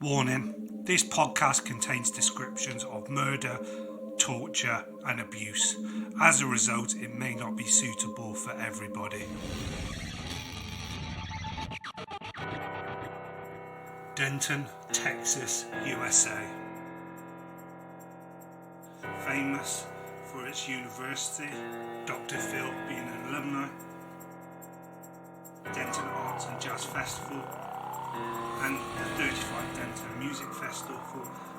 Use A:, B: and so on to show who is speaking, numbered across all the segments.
A: Warning, this podcast contains descriptions of murder, torture and abuse. As a result, it may not be suitable for everybody. Denton, Texas, USA. Famous for its university, Dr. Phil being an alumni, Denton Arts and Jazz Festival, and the 35 Denton Music Festival,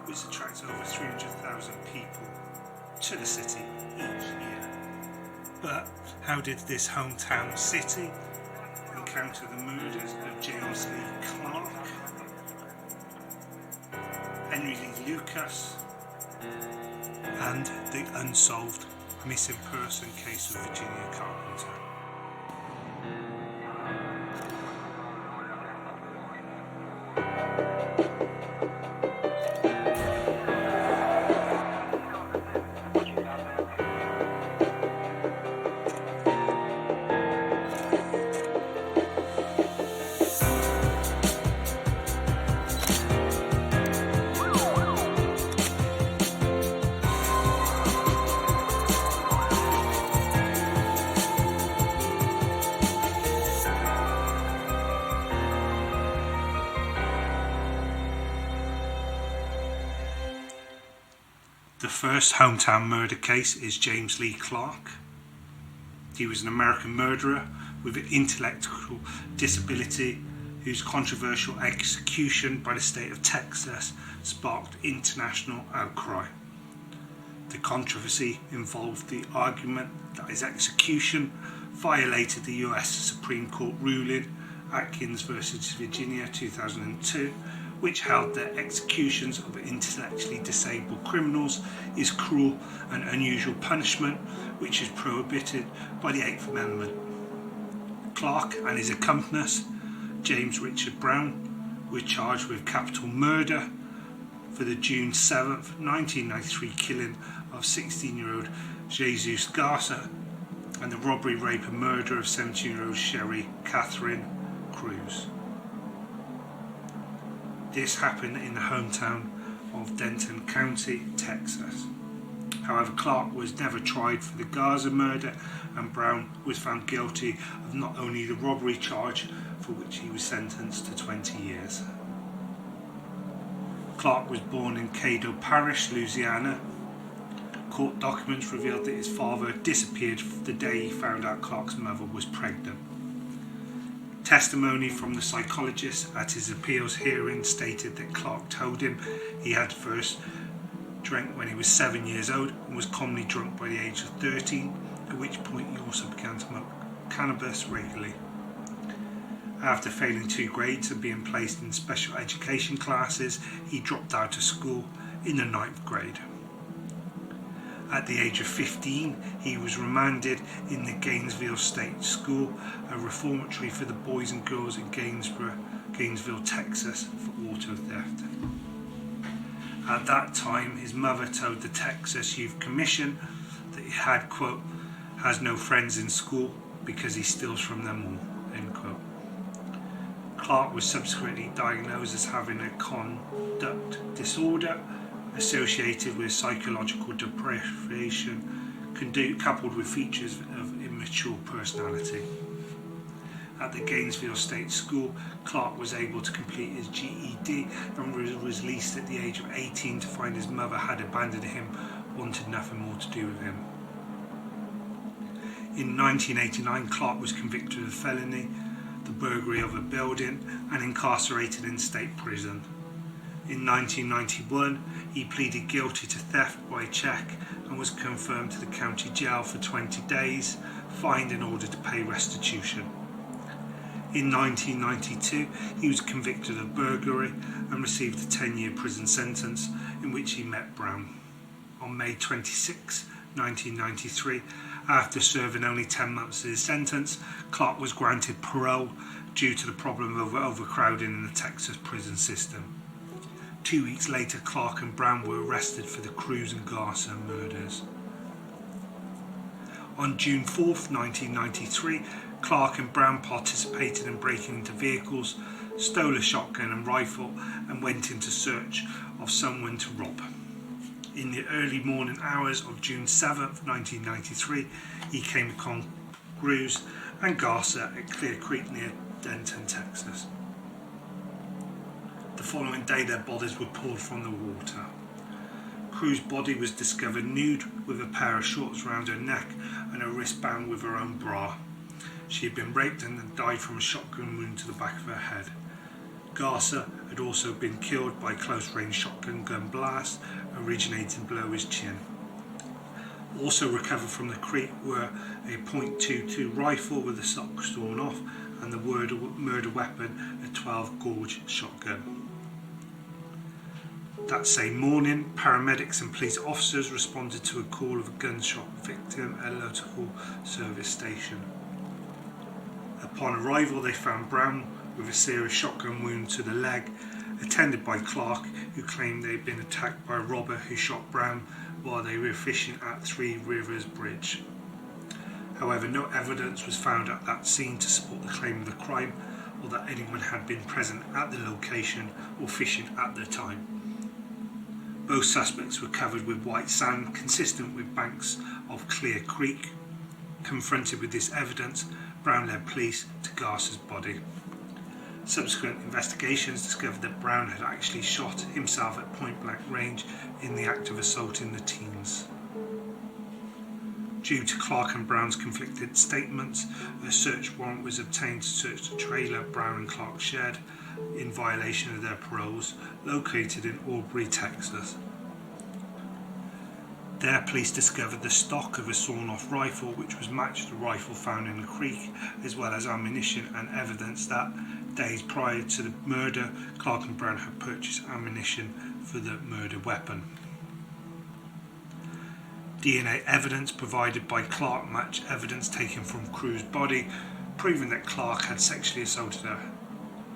A: which attracts over 300,000 people to the city each year. But how did this hometown city encounter the murders of James Lee Clark, Henry Lee Lucas, and the unsolved missing person case of Virginia Carpenter? The first hometown murder case is James Lee Clark. He was an American murderer with an intellectual disability whose controversial execution by the state of Texas sparked international outcry. The controversy involved the argument that his execution violated the US Supreme Court ruling Atkins v. Virginia 2002, which held that executions of intellectually disabled criminals is cruel and unusual punishment, which is prohibited by the 8th Amendment. Clark and his accomplice, James Richard Brown, were charged with capital murder for the June 7, 1993 killing of 16-year-old Jesus Garza and the robbery, rape and murder of 17-year-old Sherry Catherine Cruz. This happened in the hometown of Denton County, Texas. However, Clark was never tried for the Garza murder, and Brown was found guilty of not only the robbery charge, for which he was sentenced to 20 years. Clark was born in Caddo Parish, Louisiana. Court documents revealed that his father disappeared the day he found out Clark's mother was pregnant. Testimony from the psychologist at his appeals hearing stated that Clark told him he had first drank when he was 7 years old and was commonly drunk by the age of 13, at which point he also began to smoke cannabis regularly. After failing 2 grades and being placed in special education classes, he dropped out of school in the 9th grade. At the age of 15, he was remanded in the Gainesville State School, a reformatory for the boys and girls in Gainesville, Texas, for auto theft. At that time, his mother told the Texas Youth Commission that he had, quote, has no friends in school because he steals from them all, end quote. Clark was subsequently diagnosed as having a conduct disorder associated with psychological deprivation coupled with features of immature personality. At the Gainesville State School, Clark was able to complete his GED and was released at the age of 18 to find his mother had abandoned him, wanted nothing more to do with him. In 1989, Clark was convicted of felony, the burglary of a building, and incarcerated in state prison. In 1991, he pleaded guilty to theft by check and was confirmed to the county jail for 20 days, fined in order to pay restitution. In 1992, he was convicted of burglary and received a 10-year prison sentence in which he met Brown. On May 26, 1993, after serving only 10 months of his sentence, Clark was granted parole due to the problem of overcrowding in the Texas prison system. 2 weeks later, Clark and Brown were arrested for the Cruz and Garza murders. On June 4, 1993, Clark and Brown participated in breaking into vehicles, stole a shotgun and rifle, and went into search of someone to rob. In the early morning hours of June 7th, 1993, he came upon Cruz and Garza at Clear Creek near Denton, Texas. The following day, their bodies were pulled from the water. Cruz's body was discovered nude with a pair of shorts around her neck and a wristband with her own bra. She had been raped and had died from a shotgun wound to the back of her head. Garza had also been killed by close-range shotgun gun blast originating below his chin. Also recovered from the creek were a .22 rifle with the stock sawn off and the murder weapon, a 12 gauge shotgun. That same morning, paramedics and police officers responded to a call of a gunshot victim at a local service station. Upon arrival, they found Brown with a serious shotgun wound to the leg, attended by Clark, who claimed they had been attacked by a robber who shot Brown while they were fishing at Three Rivers Bridge. However, no evidence was found at that scene to support the claim of the crime or that anyone had been present at the location or fishing at the time. Both suspects were covered with white sand consistent with banks of Clear Creek. Confronted with this evidence, Brown led police to Garza's body. Subsequent investigations discovered that Brown had actually shot himself at point-blank range in the act of assaulting the teens. Due to Clark and Brown's conflicted statements, a search warrant was obtained to search the trailer Brown and Clark shared in violation of their paroles, located in Aubrey, Texas. There, police discovered the stock of a sawn-off rifle, which was matched to the rifle found in the creek, as well as ammunition and evidence that, days prior to the murder, Clark and Brown had purchased ammunition for the murder weapon. DNA evidence provided by Clark matched evidence taken from Cruz's body, proving that Clark had sexually assaulted her.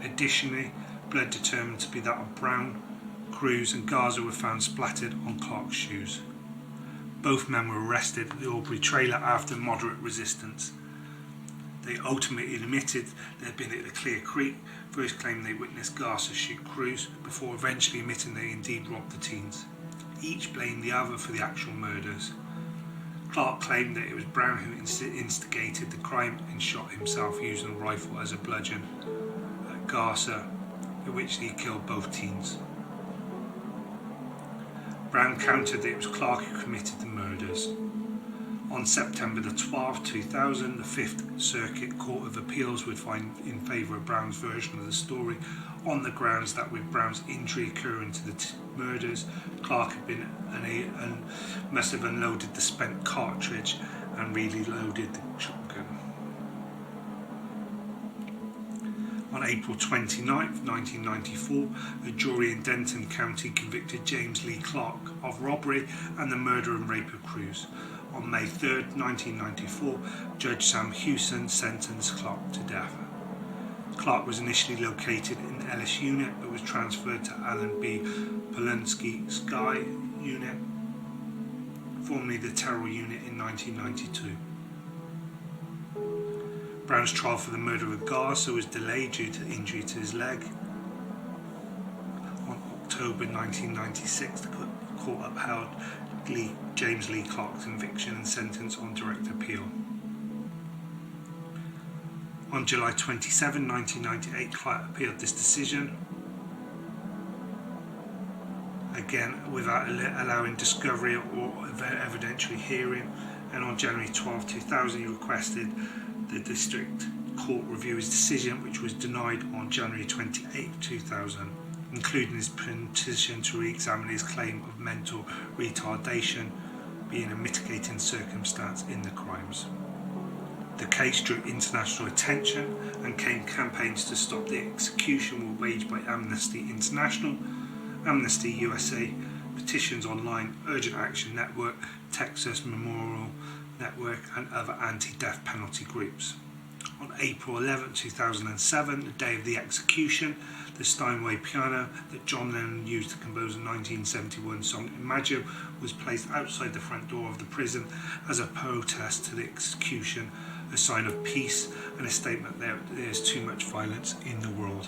A: Additionally, blood determined to be that of Brown, Cruz and Garza were found splattered on Clark's shoes. Both men were arrested at the Aubrey trailer after moderate resistance. They ultimately admitted they had been at the Clear Creek, first claiming they witnessed Garza shoot Cruz, before eventually admitting they indeed robbed the teens. Each blamed the other for the actual murders. Clark claimed that it was Brown who instigated the crime and shot himself using a rifle as a bludgeon at Garza, at which he killed both teens. Brown countered that it was Clark who committed the murders. On September the 12th, 2000, the Fifth Circuit Court of Appeals would find in favour of Brown's version of the story on the grounds that with Brown's injury occurring to the murders, Clark had been must have unloaded the spent cartridge and reloaded the shotgun. On April 29, 1994, a jury in Denton County convicted James Lee Clark of robbery and the murder and rape of Cruz. On May 3, 1994, Judge Sam Hewson sentenced Clark to death. Clark was initially located in the Ellis unit but was transferred to Alan B. Polanski Sky unit, formerly the Terrell unit, in 1992. Brown's trial for the murder of Garza was delayed due to injury to his leg. On October 1996, the court upheld James Lee Clark's conviction and sentence on direct appeal. On July 27, 1998, Clark appealed this decision, again without allowing discovery or evidentiary hearing, and on January 12, 2000, he requested the district court review his decision, which was denied on January 28, 2000, including his petition to re-examine his claim of mental retardation being a mitigating circumstance in the crimes. The case drew international attention, and campaigns to stop the execution were waged by Amnesty International, Amnesty USA, Petitions Online, Urgent Action Network, Texas Memorial Network, and other anti-death penalty groups. On April 11, 2007, the day of the execution, the Steinway piano that John Lennon used to compose the 1971 song Imagine was placed outside the front door of the prison as a protest to the execution, a sign of peace and a statement that there is too much violence in the world.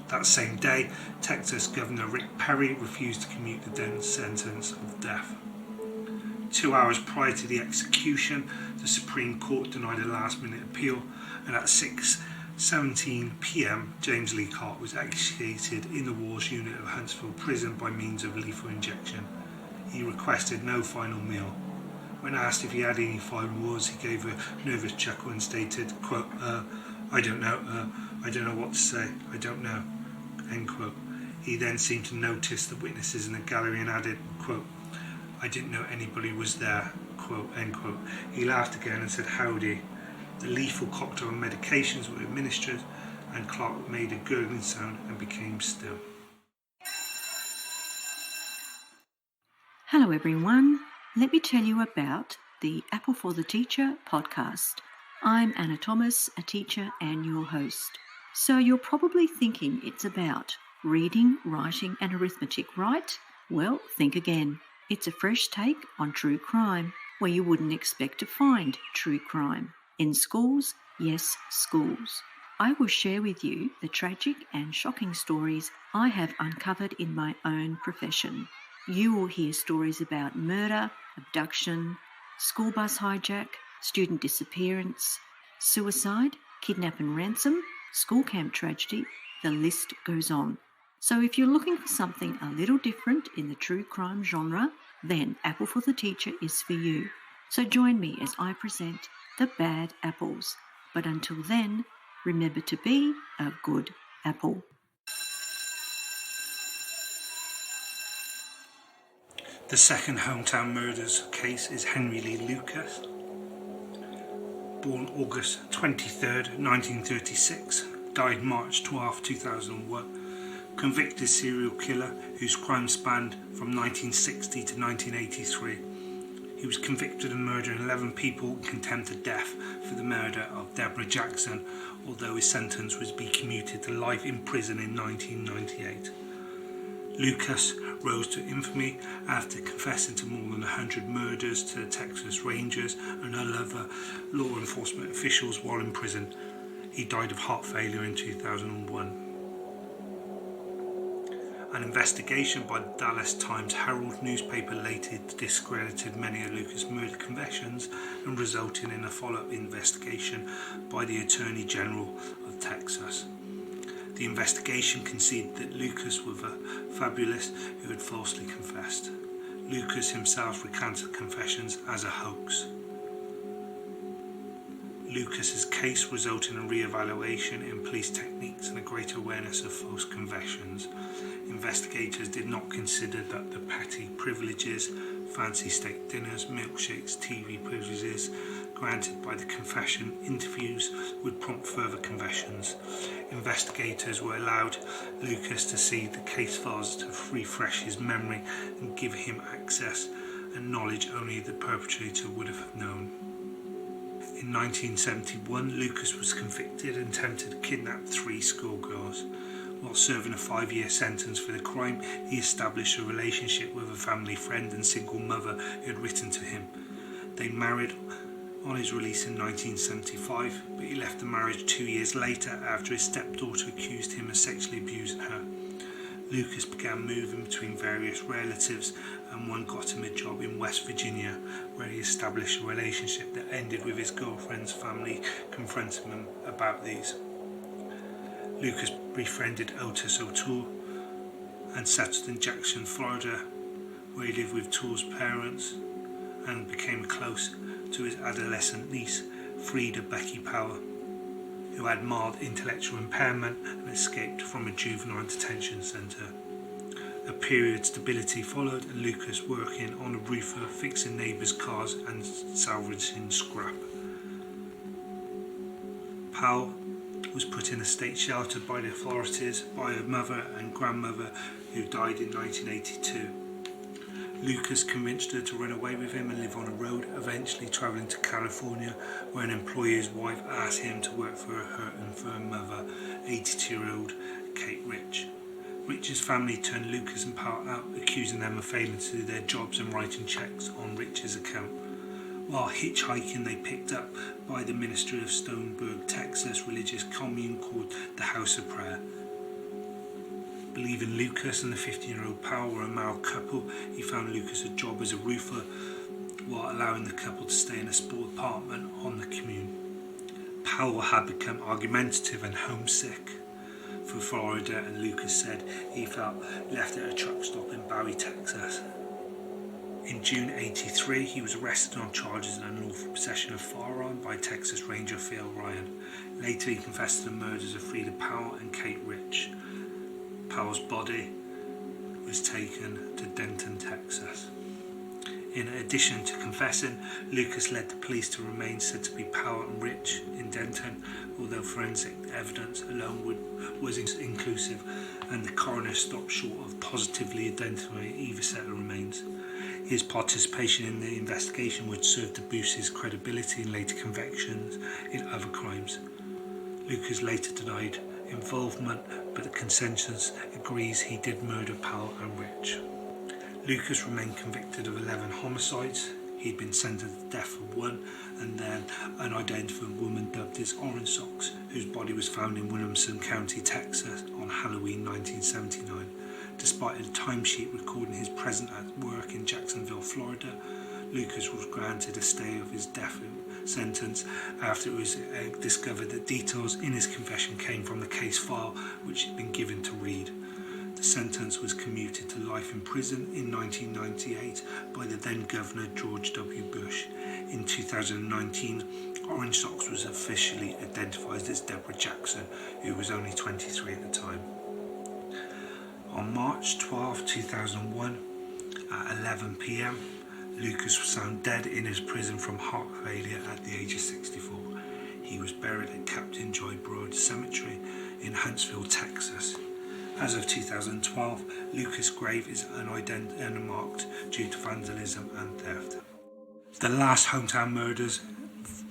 A: That same day, Texas Governor Rick Perry refused to commute the Denton sentence of death. 2 hours prior to the execution, the Supreme Court denied a last-minute appeal, and at 6:17 p.m, James Lee Clark was executed in the Walsh unit of Huntsville Prison by means of lethal injection. He requested no final meal. When asked if he had any final words, he gave a nervous chuckle and stated, quote, I don't know what to say, I don't know, end quote. He then seemed to notice the witnesses in the gallery and added, quote, I didn't know anybody was there, quote, end quote. He laughed again and said, howdy. The lethal cocktail of medications were administered, and Clark made a gurgling sound and became still.
B: Hello everyone, let me tell you about the Apple for the Teacher podcast. I'm Anna Thomas, a teacher and your host. So you're probably thinking it's about reading, writing and arithmetic, right? Well, think again. It's a fresh take on true crime, where you wouldn't expect to find true crime. In schools, yes, schools. I will share with you the tragic and shocking stories I have uncovered in my own profession. You will hear stories about murder, abduction, school bus hijack, student disappearance, suicide, kidnap and ransom, school camp tragedy, the list goes on. So if you're looking for something a little different in the true crime genre, then Apple for the Teacher is for you. So join me as I present the bad apples. But until then, remember to be a good apple.
A: The second hometown murders case is Henry Lee Lucas. Born August 23rd, 1936, died March 12, 2001. Convicted serial killer whose crime spanned from 1960 to 1983. He was convicted of murdering 11 people and condemned to death for the murder of Deborah Jackson, although his sentence was to be commuted to life in prison in 1998. Lucas rose to infamy after confessing to more than 100 murders to the Texas Rangers and other law enforcement officials while in prison. He died of heart failure in 2001. An investigation by the Dallas Times-Herald newspaper later discredited many of Lucas' murder confessions and resulted in a follow-up investigation by the Attorney General of Texas. The investigation conceded that Lucas was a fabulist who had falsely confessed. Lucas himself recanted confessions as a hoax. Lucas's case resulted in a re-evaluation in police techniques and a greater awareness of false confessions. Investigators did not consider that the petty privileges, fancy steak dinners, milkshakes, TV privileges granted by the confession interviews would prompt further confessions. Investigators were allowed Lucas to see the case files to refresh his memory and give him access and knowledge only the perpetrator would have known. In 1971, Lucas was convicted and attempted to kidnap 3 schoolgirls. While serving a 5-year sentence for the crime, he established a relationship with a family friend and single mother who had written to him. They married on his release in 1975, but he left the marriage 2 years later after his stepdaughter accused him of sexually abusing her. Lucas began moving between various relatives, and one got him a job in West Virginia, where he established a relationship that ended with his girlfriend's family confronting him about these. Lucas befriended Otis O'Toole and settled in Jackson, Florida, where he lived with Toole's parents and became close to his adolescent niece, Frida Becky Powell, who had mild intellectual impairment and escaped from a juvenile detention centre. A period of stability followed, and Lucas working on a roofer, fixing neighbours' cars and salvaging scrap. Powell was put in a state shelter by the authorities by her mother and grandmother, who died in 1982. Lucas convinced her to run away with him and live on a road, eventually travelling to California, where an employer's wife asked him to work for her infirm mother, 82-year-old Kate Rich. Rich's family turned Lucas and Powell out, accusing them of failing to do their jobs and writing checks on Rich's account. While hitchhiking, they picked up by the minister of Stoneburg, Texas religious commune called the House of Prayer. Believing Lucas and the 15-year-old Powell were a married couple, he found Lucas a job as a roofer while allowing the couple to stay in a small apartment on the commune. Powell had become argumentative and homesick for Florida, and Lucas said he felt left at a truck stop in Barry, Texas. In June '83, he was arrested on charges of unlawful possession of firearm by Texas Ranger Phil Ryan. Later, he confessed to the murders of Frida Powell and Kate Rich. Powell's body was taken to Denton, Texas. In addition to confessing, Lucas led the police to remains said to be Powell and Rich in Denton, although forensic evidence alone was inclusive, and the coroner stopped short of positively identifying either set of remains. His participation in the investigation would serve to boost his credibility in later convictions in other crimes. Lucas later denied involvement, but the consensus agrees he did murder Powell and Rich. Lucas remained convicted of 11 homicides. He'd been sentenced to death for one, and then an unidentified woman dubbed as Orange Socks, whose body was found in Williamson County, Texas on Halloween 1979. Despite a timesheet recording his presence at work in Jacksonville, Florida, Lucas was granted a stay of his death sentence after it was discovered that details in his confession came from the case file which had been given to read. The sentence was commuted to life in prison in 1998 by the then Governor George W. Bush. In 2019, Orange Socks was officially identified as Deborah Jackson, who was only 23 at the time. On March 12, 2001, at 11 p.m, Lucas was found dead in his prison from heart failure at the age of 64. He was buried at Captain Joy Broad Cemetery in Huntsville, Texas. As of 2012, Lucas' grave is unmarked due to vandalism and theft. The last hometown murders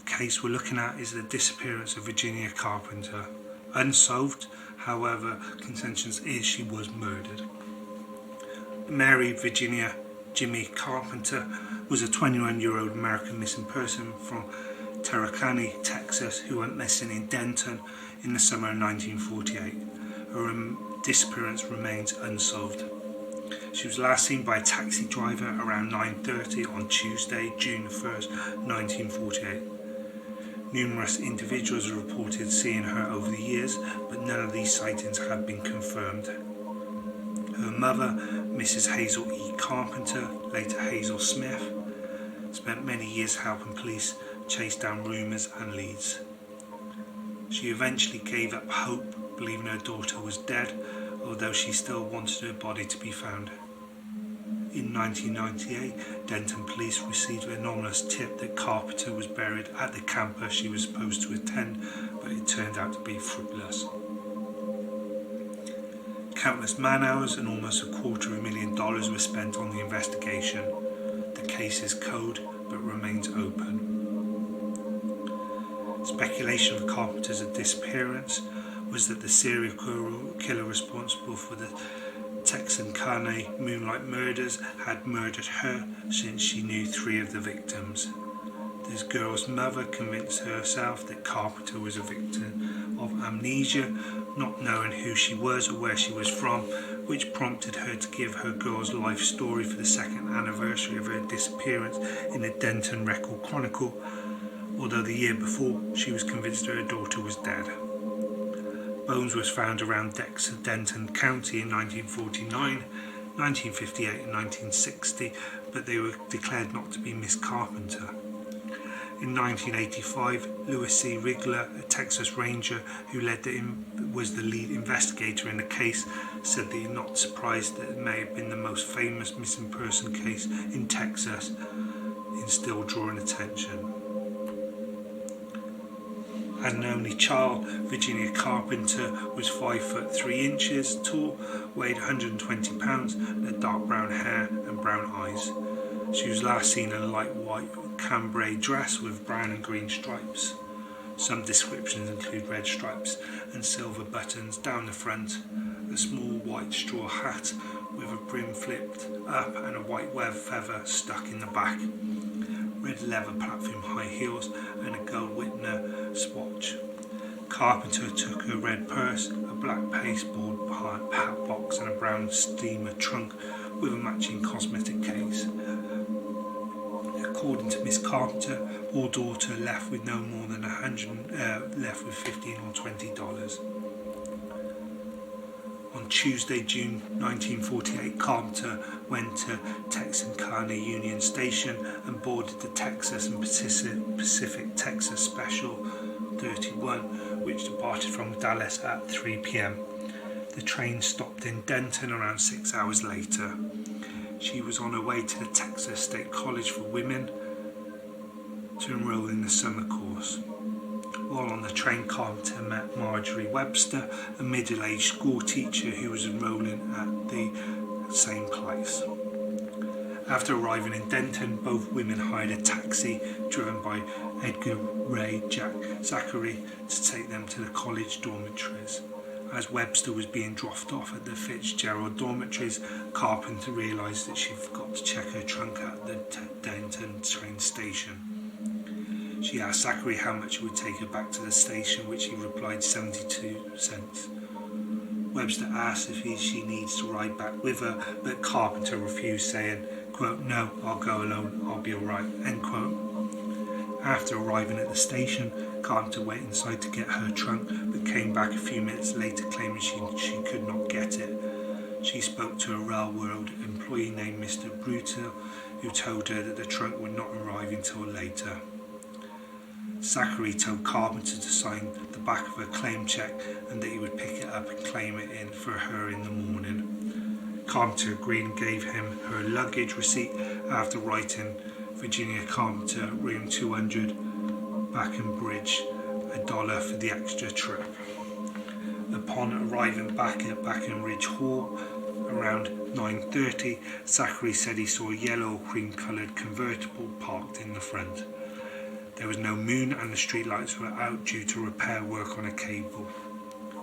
A: case we're looking at is the disappearance of Virginia Carpenter. Unsolved, however, consensus is she was murdered. Mary Virginia Jimmy Carpenter was a 21-year-old American missing person from Tarracani, Texas, who went missing in Denton in the summer of 1948. Her disappearance remains unsolved. She was last seen by a taxi driver around 9:30 on Tuesday, June 1st, 1948. Numerous individuals have reported seeing her over the years, but none of these sightings have been confirmed. Her mother, Mrs. Hazel E. Carpenter, later Hazel Smith, spent many years helping police chase down rumours and leads. She eventually gave up hope, believing her daughter was dead, although she still wanted her body to be found. In 1998, Denton police received an anonymous tip that Carpenter was buried at the campus she was supposed to attend, but it turned out to be fruitless. Countless man-hours and almost $250,000 were spent on the investigation. The case is cold, but remains open. Speculation of Carpenter's disappearance was that the serial killer responsible for the Texarkana Moonlight murders had murdered her since she knew 3 of the victims. This girl's mother convinced herself that Carpenter was a victim of amnesia, not knowing who she was or where she was from, which prompted her to give her girl's life story for the 2nd anniversary of her disappearance in the Denton Record Chronicle, although the year before she was convinced her daughter was dead. Bones was found around Denton County in 1949, 1958 and 1960, but they were declared not to be Miss Carpenter. In 1985, Louis C. Rigler, a Texas Ranger who was the lead investigator in the case, said that he was not surprised that it may have been the most famous missing person case in Texas in still drawing attention. As an only child, Virginia Carpenter was 5 foot 3 inches tall, weighed 120 pounds, and had dark brown hair and brown eyes. She was last seen in a light white cambray dress with brown and green stripes. Some descriptions include red stripes and silver buttons down the front, a small white straw hat with a brim flipped up and a white web feather stuck in the back, red leather platform high heels and a gold Whitner swatch. Carpenter took her red purse, a black pasteboard hat box and a brown steamer trunk with a matching cosmetic case. According to Miss Carpenter, her daughter left with no more than left with $15 or $20. On Tuesday, June 1948, Carpenter went to Texarkana Union Station and boarded the Texas and Pacific Texas Special 31, which departed from Dallas at 3 p.m. The train stopped in Denton around 6 hours later. She was on her way to the Texas State College for Women to enroll in the summer course. While on the train, Carpenter met Marjorie Webster, a middle-aged school teacher who was enrolling at the same place. After arriving in Denton, both women hired a taxi driven by Edgar Ray Zachary to take them to the college dormitories. As Webster was being dropped off at the Fitzgerald dormitories, Carpenter realised that she forgot to check her trunk at the Denton train station. She asked Zachary how much it would take her back to the station, which he replied 72 cents. Webster asked if she needs to ride back with her, but Carpenter refused, saying, quote, "No, I'll go alone, I'll be alright," end quote. After arriving at the station, Carpenter went inside to get her trunk, but came back a few minutes later claiming she could not get it. She spoke to a railroad employee named Mr. Brutal, who told her that the trunk would not arrive until later. Zachary told Carpenter to sign the back of her claim check and that he would pick it up and claim it in for her in the morning. Carpenter agreed and gave him her luggage receipt after writing Virginia Carpenter, room 200, Backen Bridge, $1 for the extra trip. Upon arriving back at Breckenridge Hall around 9:30, Zachary said he saw a yellow cream-coloured convertible parked in the front. There was no moon and the street lights were out due to repair work on a cable.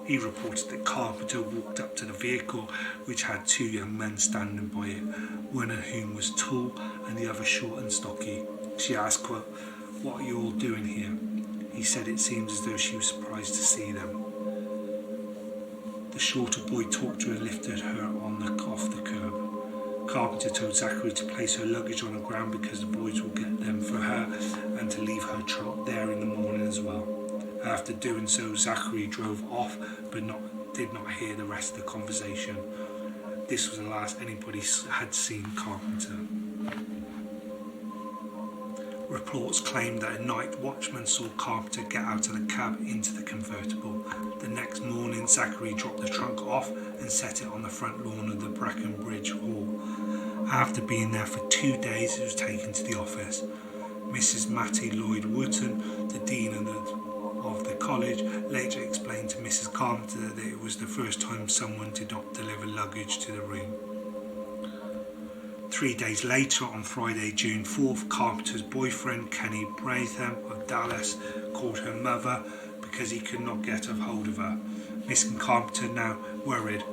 A: He reported that Carpenter walked up to the vehicle, which had two young men standing by it, one of whom was tall and the other short and stocky. She asked, quote, "What are you all doing here?" He said it seemed as though she was surprised to see them. The shorter boy talked to her and lifted her off the curb. Carpenter told Zachary to place her luggage on the ground because the boys will get them for her and to leave her trunk there in the morning as well. After doing so, Zachary drove off but did not hear the rest of the conversation. This was the last anybody had seen Carpenter. Reports claimed that a night watchman saw Carpenter get out of the cab into the convertible. The next morning, Zachary dropped the trunk off and set it on the front lawn of the Breckenridge Hall. After being there for 2 days, it was taken to the office. Mrs. Mattie Lloyd Wooten, the dean of the college, later explained to Mrs. Carpenter that it was the first time someone did not deliver luggage to the room. 3 days later, on Friday, June 4th, Carpenter's boyfriend, Kenny Bratham of Dallas, called her mother because he could not get a hold of her. Miss Carpenter, now worried,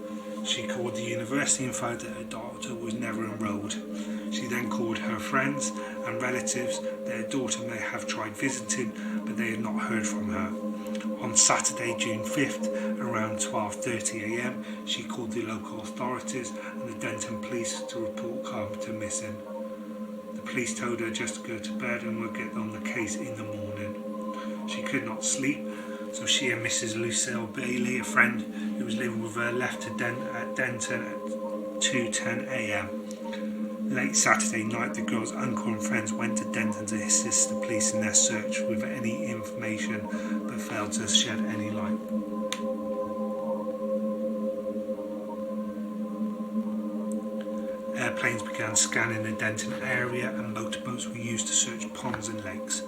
A: she called the university and found that her daughter was never enrolled. She then called her friends and relatives that her daughter may have tried visiting, but they had not heard from her. On Saturday, June 5th, around 12:30 a.m, she called the local authorities and the Denton police to report Carpenter missing. The police told her just to go to bed and would get on the case in the morning. She could not sleep, so she and Mrs. Lucille Bailey, a friend who was living with her, left to Denton at 2:10 a.m. Late Saturday night, the girl's uncle and friends went to Denton to assist the police in their search with any information, but failed to shed any light. Airplanes began scanning the Denton area and motorboats were used to search ponds and lakes.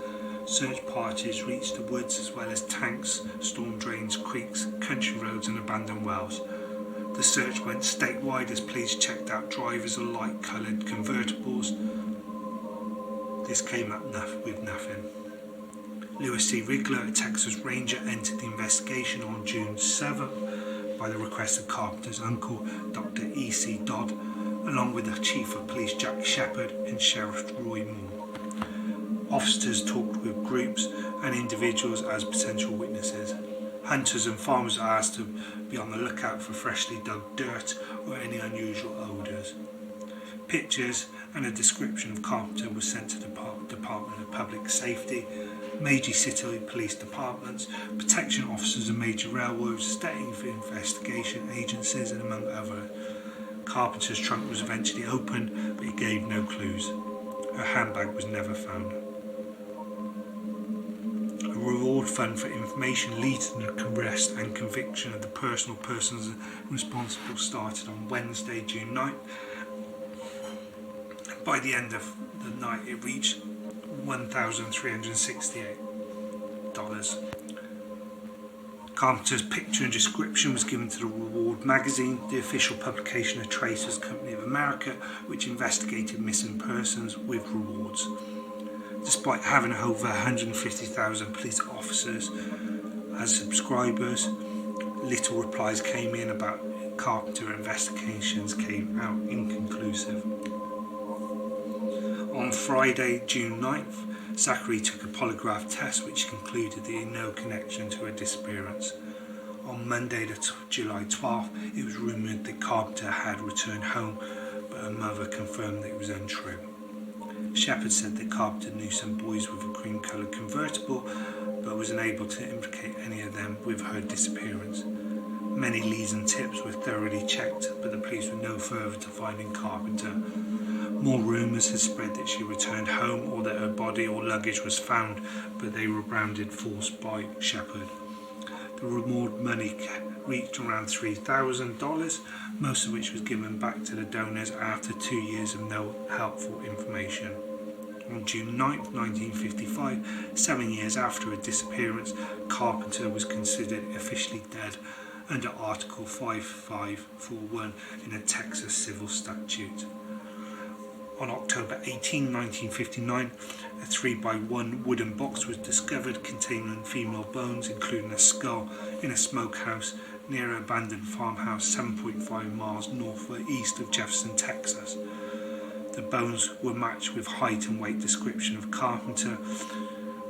A: Search parties reached the woods as well as tanks, storm drains, creeks, country roads and abandoned wells. The search went statewide as police checked out drivers of light-coloured convertibles. This came up with nothing. Lewis C. Rigler, a Texas Ranger, entered the investigation on June 7th by the request of Carpenter's uncle, Dr. E.C. Dodd, along with the Chief of Police Jack Shepard and Sheriff Roy Moore. Officers talked with groups and individuals as potential witnesses. Hunters and farmers are asked to be on the lookout for freshly dug dirt or any unusual odours. Pictures and a description of Carpenter was sent to the Department of Public Safety, major city police departments, protection officers and major railroads, state investigation agencies, and among others. Carpenter's trunk was eventually opened, but it gave no clues. Her handbag was never found. A reward fund for information leading to the arrest and conviction of the persons responsible started on Wednesday, June 9th. By the end of the night, it reached $1,368. Carpenter's picture and description was given to the Reward magazine, the official publication of Tracers Company of America, which investigated missing persons with rewards. Despite having over 150,000 police officers as subscribers, little replies came in about Carpenter. Investigations came out inconclusive. On Friday, June 9th, Zachary took a polygraph test which concluded that he had no connection to her disappearance. On Monday, July 12th, it was rumoured that Carpenter had returned home, but her mother confirmed that it was untrue. Shepherd said that Carpenter knew some boys with a cream-coloured convertible, but was unable to implicate any of them with her disappearance. Many leads and tips were thoroughly checked, but the police were no further to finding Carpenter. More rumours had spread that she returned home or that her body or luggage was found, but they were branded false by Shepherd. The reward money reached around $3,000, most of which was given back to the donors after 2 years of no helpful information. On June 9, 1955, 7 years after her disappearance, Carpenter was considered officially dead under Article 5541 in a Texas civil statute. On October 18, 1959, a 3x1 wooden box was discovered containing female bones, including a skull, in a smokehouse near an abandoned farmhouse 7.5 miles northeast of Jefferson, Texas. The bones were matched with height and weight description of Carpenter,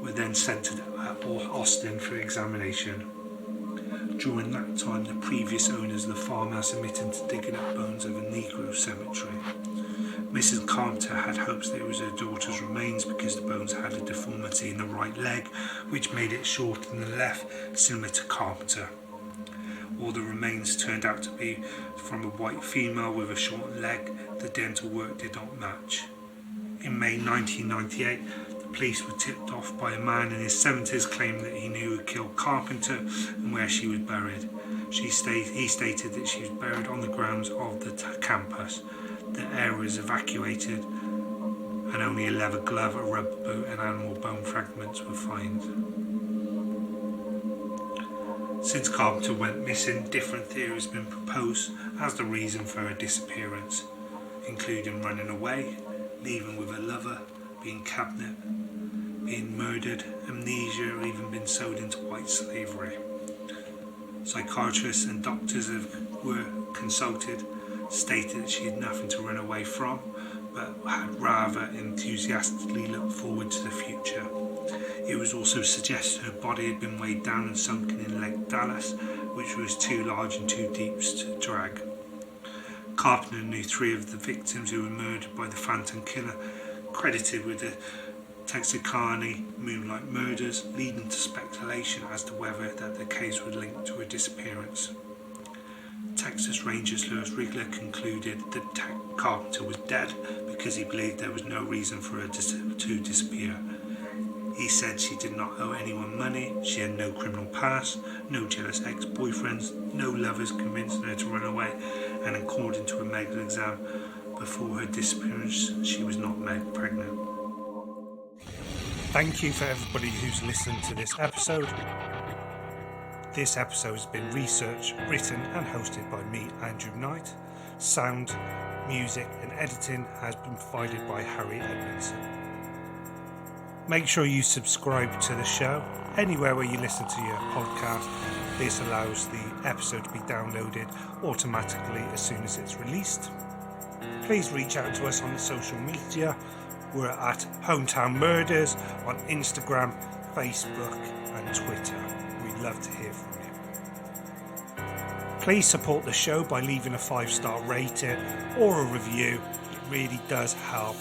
A: were then sent to Austin for examination. During that time, the previous owners of the farmhouse admitted to digging up bones of a Negro cemetery. Mrs. Carpenter had hopes that it was her daughter's remains because the bones had a deformity in the right leg, which made it shorter than the left, similar to Carpenter. All the remains turned out to be from a white female with a short leg. The dental work did not match. In May 1998, the police were tipped off by a man in his 70s claiming that he knew who killed Carpenter and where she was buried. He stated that she was buried on the grounds of the campus. The area was evacuated and only a leather glove, a rubber boot and animal bone fragments were found. Since Carpenter went missing, different theories have been proposed as the reason for her disappearance, including running away, leaving with a lover, being kidnapped, being murdered, amnesia, or even been sold into white slavery. Psychiatrists and doctors were consulted, stated that she had nothing to run away from, but had rather enthusiastically looked forward to the future. It was also suggested her body had been weighed down and sunken in Lake Dallas, which was too large and too deep to drag. Carpenter knew 3 of the victims who were murdered by the Phantom Killer, credited with the Texarkana Moonlight murders, leading to speculation as to whether that the case was linked to her disappearance. Texas Rangers Lewis Rigler concluded that Carpenter was dead because he believed there was no reason for her to disappear. He said she did not owe anyone money, she had no criminal past, no jealous ex-boyfriends, no lovers convincing her to run away, and according to a medical exam before her disappearance, she was not made pregnant. Thank you for everybody who's listened to this episode. This episode has been researched, written and hosted by me, Andrew Knight. Sound, music and editing has been provided by Harry Edmondson. Make sure you subscribe to the show anywhere where you listen to your podcast. This allows the episode to be downloaded automatically as soon as it's released. Please reach out to us on the social media. We're at Hometown Murders on Instagram, Facebook and Twitter. We'd love to hear from you. Please support the show by leaving a 5-star rating or a review. It really does help.